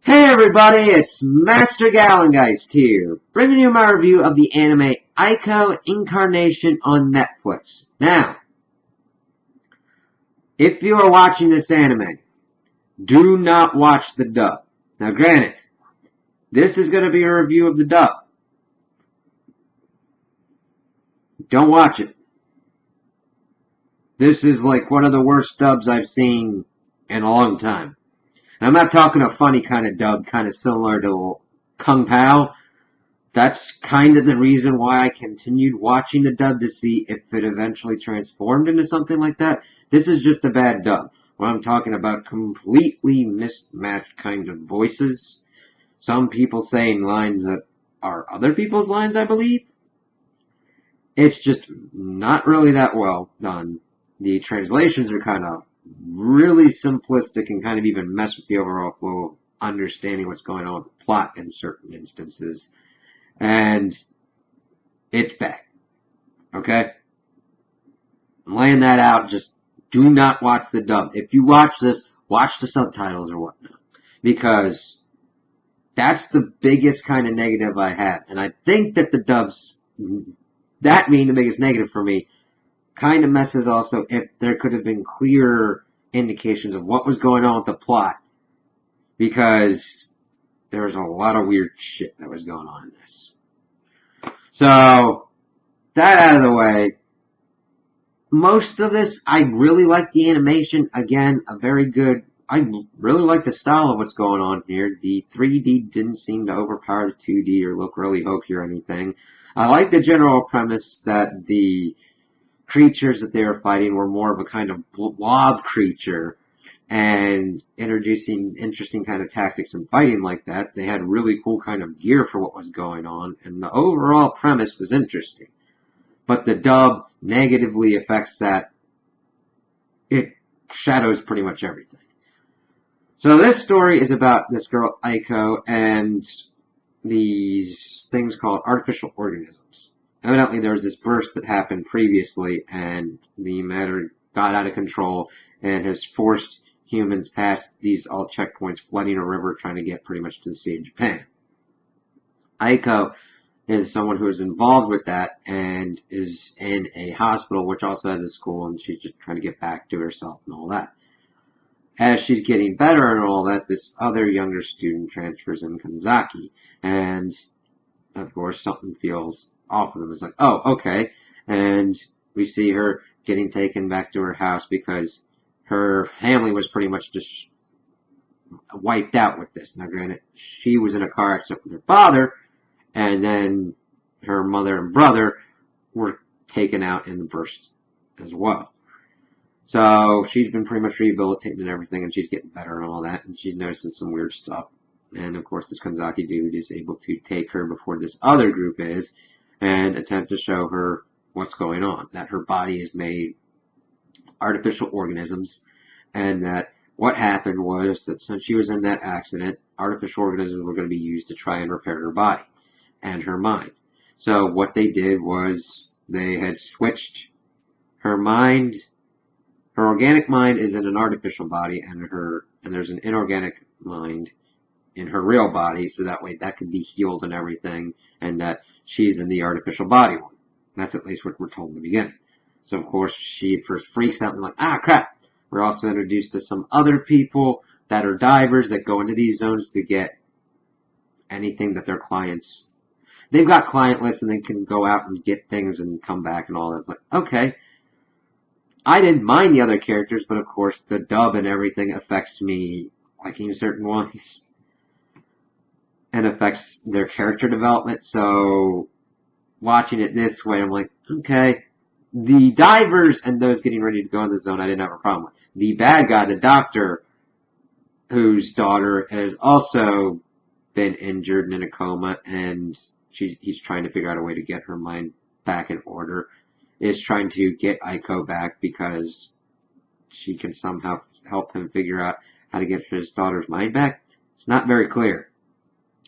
Hey everybody, it's Master Gallengeist here, bringing you my review of the anime Aico Incarnation on Netflix. Now, if you are watching this anime, do not watch the dub. Now granted, this is going to be a review of the dub. Don't watch it. This is like one of the worst dubs I've seen in a long time. And I'm not talking a funny kind of dub, kind of similar to Kung Pao. That's kind of the reason why I continued watching the dub to see if it eventually transformed into something like that. This is just a bad dub. When I'm talking about completely mismatched kind of voices. Some people saying lines that are other people's lines, I believe. It's just not really that well done. The translations are kind of really simplistic and kind of even mess with the overall flow of understanding what's going on with the plot in certain instances. And it's bad. Okay? I'm laying that out. Just do not watch the dub. If you watch this, watch the subtitles or whatnot. Because that's the biggest kind of negative I have. And I think that the dubs, that being the biggest negative for me, kind of messes also if there could have been clearer indications of what was going on with the plot. Because there was a lot of weird shit that was going on in this. So, that out of the way, most of this, I really like the animation. Again, a very good, I really like the style of what's going on here. The 3D didn't seem to overpower the 2D or look really hokey or anything. I like the general premise that the creatures that they were fighting were more of a kind of blob creature, and introducing interesting kind of tactics and fighting like that. They had really cool kind of gear for what was going on, and the overall premise was interesting. But the dub negatively affects that. It shadows pretty much everything. So this story is about this girl, Aiko, and these things called artificial organisms. Evidently there was this burst that happened previously, and the matter got out of control and has forced humans past these all checkpoints, flooding a river, trying to get pretty much to the sea of Japan. Aiko is someone who is involved with that and is in a hospital which also has a school, and she's just trying to get back to herself and all that. As she's getting better and all that, this other younger student transfers in, Kanzaki, and of course something feels off of them. It's like, oh, okay. And we see her getting taken back to her house because her family was pretty much just wiped out with this. Now granted, she was in a car accident with her father, and then her mother and brother were taken out in the burst as well. So she's been pretty much rehabilitated and everything, and she's getting better and all that, and she's noticing some weird stuff. And of course this Kanzaki dude is able to take her before this other group is, and attempt to show her what's going on. That her body is made artificial organisms, and that what happened was that since she was in that accident, artificial organisms were going to be used to try and repair her body and her mind. So what they did was they had switched her mind. Her organic mind is in an artificial body, and there's an inorganic mind in her real body, so that way that can be healed and everything, and that she's in the artificial body one. That's at least what we're told in the beginning. So of course she at first freaks out and like, ah crap. We're also introduced to some other people that are divers that go into these zones to get anything that their clients, they've got client lists and they can go out and get things and come back and all that. It's like, okay. I didn't mind the other characters, but of course the dub and everything affects me liking certain ones and affects their character development. So watching it this way, I'm like, okay. The divers and those getting ready to go in the zone, I didn't have a problem with. The bad guy, the doctor, whose daughter has also been injured and in a coma, and he's trying to figure out a way to get her mind back in order, is trying to get Aiko back because she can somehow help him figure out how to get his daughter's mind back. It's not very clear.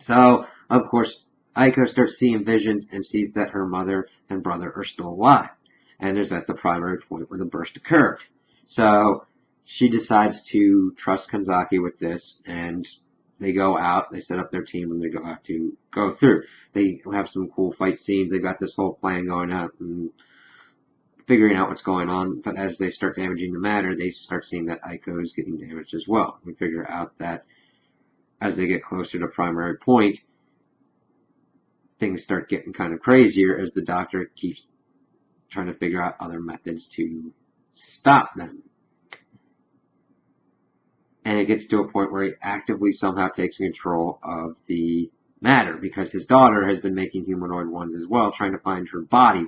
So, of course, Aiko starts seeing visions and sees that her mother and brother are still alive. And is at the primary point where the burst occurred. So she decides to trust Kanzaki with this and they go out, they set up their team, and they go out to go through. They have some cool fight scenes. They've got this whole plan going out and figuring out what's going on. But as they start damaging the matter, they start seeing that Aico is getting damaged as well. We figure out that as they get closer to primary point, things start getting kind of crazier as the doctor keeps trying to figure out other methods to stop them. And it gets to a point where he actively somehow takes control of the matter because his daughter has been making humanoid ones as well, trying to find her body.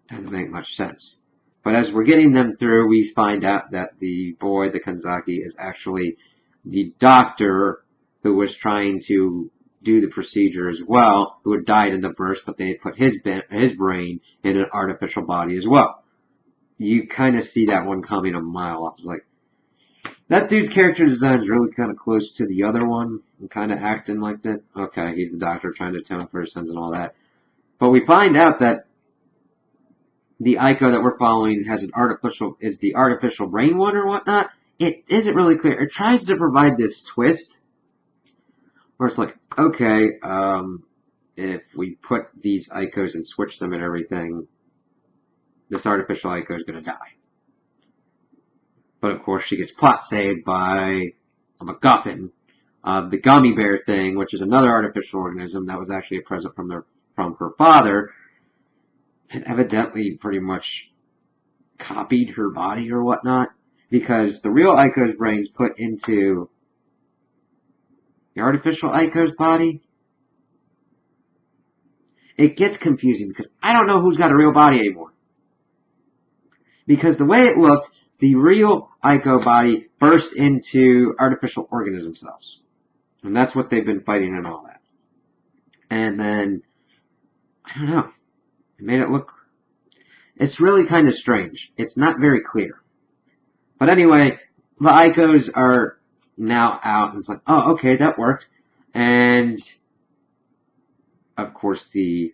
Doesn't make much sense. But as we're getting them through, we find out that the boy, the Kanzaki, is actually the doctor who was trying to do the procedure as well, who had died in the burst, but they had put his brain in an artificial body as well. You kind of see that one coming a mile off. It's like, that dude's character design is really kind of close to the other one, and kind of acting like that. Okay, he's the doctor trying to atone for his sins and all that. But we find out that the Aico that we're following is the artificial brain one or whatnot. It isn't really clear. It tries to provide this twist where it's like, okay, if we put these Aicos and switch them and everything, this artificial Aico is going to die. But of course, she gets plot saved by a MacGuffin, the gummy bear thing, which is another artificial organism that was actually a present from her father, and evidently pretty much copied her body or whatnot, because the real Aico's brain's put into the artificial Aico's body. It gets confusing because I don't know who's got a real body anymore. Because the way it looked, the real Aico body burst into artificial organism cells. And that's what they've been fighting and all that. And then, I don't know, it made it look, it's really kind of strange. It's not very clear. But anyway, the Aicos are now out, and it's like, oh, okay, that worked. And, of course, the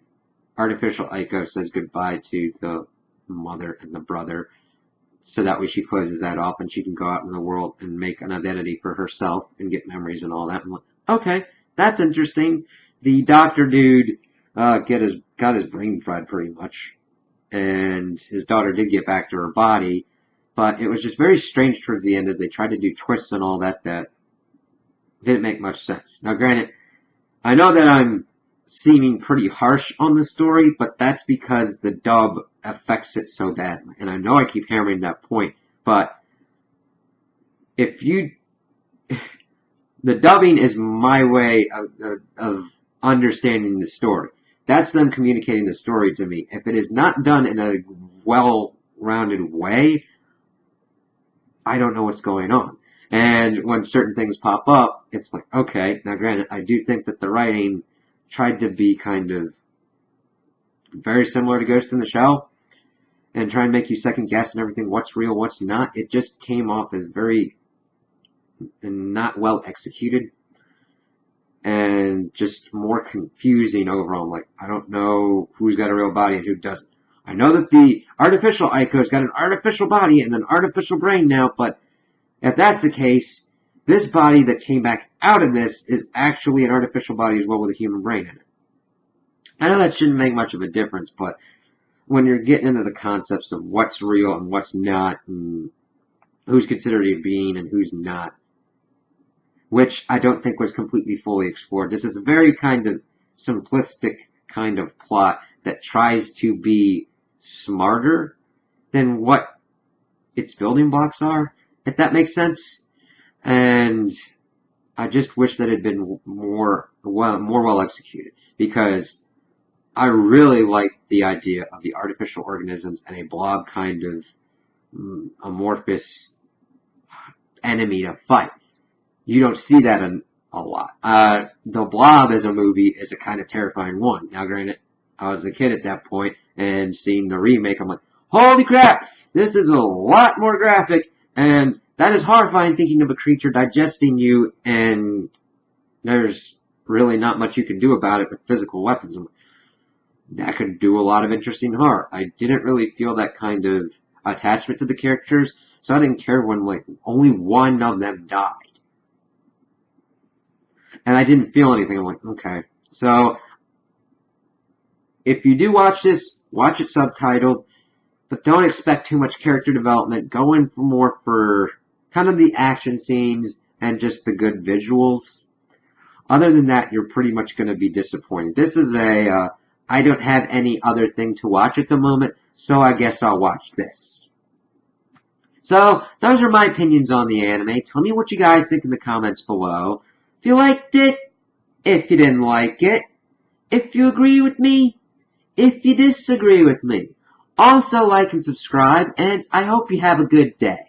artificial Aico says goodbye to the mother and the brother, so that way she closes that off and she can go out in the world and make an identity for herself and get memories and all that. I'm like, okay, that's interesting. The doctor dude got his brain fried pretty much, and his daughter did get back to her body, but it was just very strange towards the end as they tried to do twists and all that didn't make much sense. Now, granted, I know that I'm seeming pretty harsh on the story, but that's because the dub affects it so badly. And I know I keep hammering that point, but the dubbing is my way of understanding the story. That's them communicating the story to me. If it is not done in a well-rounded way, I don't know what's going on. And when certain things pop up, it's like, okay, now granted, I do think that the writing tried to be kind of very similar to Ghost in the Shell and try and make you second guess and everything, what's real, what's not. It just came off as very not well executed and just more confusing overall. Like, I don't know who's got a real body and who doesn't. I know that the artificial Aico's got an artificial body and an artificial brain now, but if that's the case, this body that came back out of this is actually an artificial body as well with a human brain in it. I know that shouldn't make much of a difference, but when you're getting into the concepts of what's real and what's not, and who's considered a being and who's not, which I don't think was completely fully explored. This is a very kind of simplistic kind of plot that tries to be smarter than what its building blocks are, if that makes sense. And I just wish that it had been more well executed, because I really like the idea of the artificial organisms and a blob kind of amorphous enemy to fight. You don't see that a lot. The Blob as a movie is a kind of terrifying one. Now, granted, I was a kid at that point, and seeing the remake, I'm like, holy crap, this is a lot more graphic, and that is horrifying, thinking of a creature digesting you, and there's really not much you can do about it with physical weapons. That could do a lot of interesting horror. I didn't really feel that kind of attachment to the characters, so I didn't care when, like, only one of them died. and I didn't feel anything. I'm like, okay. So, if you do watch this, watch it subtitled, but don't expect too much character development. Go in for more for kind of the action scenes and just the good visuals. Other than that, you're pretty much going to be disappointed. This is I don't have any other thing to watch at the moment, so I guess I'll watch this. So, those are my opinions on the anime. Tell me what you guys think in the comments below. If you liked it, if you didn't like it, if you agree with me, if you disagree with me. Also like and subscribe, and I hope you have a good day.